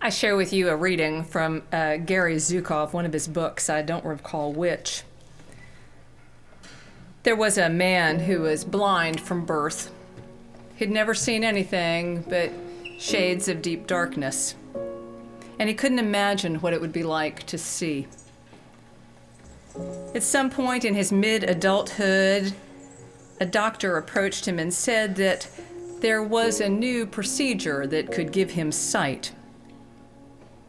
I share with you a reading from Gary Zukov, one of his books, I don't recall which. There was a man who was blind from birth. He'd never seen anything but shades of deep darkness, and he couldn't imagine what it would be like to see. At some point in his mid-adulthood, a doctor approached him and said that there was a new procedure that could give him sight,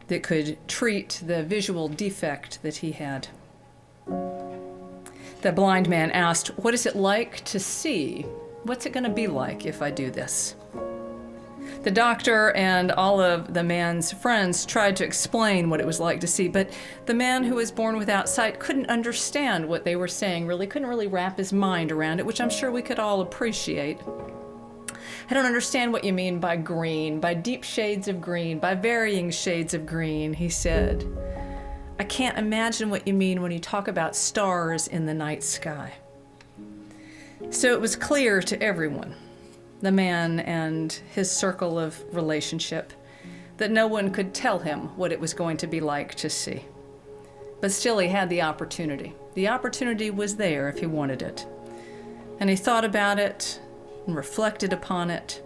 that could treat the visual defect that he had. The blind man asked, "What is it like to see? What's it going to be like if I do this?" The doctor and all of the man's friends tried to explain what it was like to see, but the man who was born without sight couldn't understand what they were saying, couldn't really wrap his mind around it, which I'm sure we could all appreciate. "I don't understand what you mean by green, by deep shades of green, by varying shades of green," he said. "I can't imagine what you mean when you talk about stars in the night sky." So it was clear to everyone, the man and his circle of relationship, that no one could tell him what it was going to be like to see. But still he had the opportunity. The opportunity was there if he wanted it. And he thought about it and reflected upon it,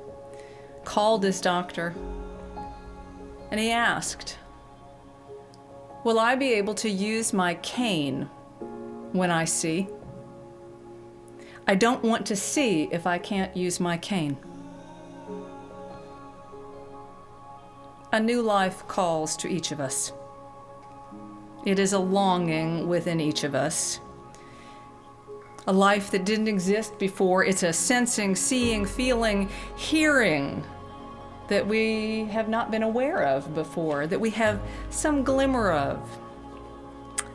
called his doctor, and he asked, "Will I be able to use my cane when I see? I don't want to see if I can't use my cane." A new life calls to each of us. It is a longing within each of us. A life that didn't exist before. It's a sensing, seeing, feeling, hearing that we have not been aware of before, that we have some glimmer of.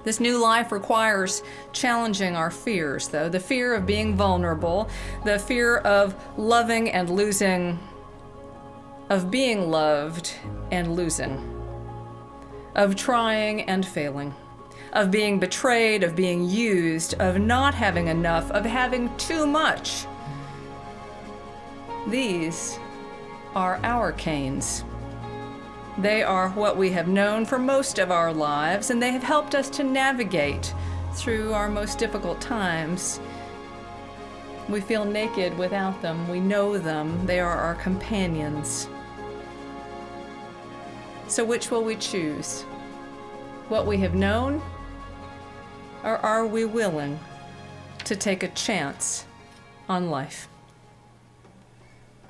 This new life requires challenging our fears, though. The fear of being vulnerable, the fear of loving and losing, of being loved and losing, of trying and failing, of being betrayed, of being used, of not having enough, of having too much. These are our canes. They are what we have known for most of our lives, and they have helped us to navigate through our most difficult times. We feel naked without them. We know them. They are our companions. So which will we choose? What we have known? Or are we willing to take a chance on life?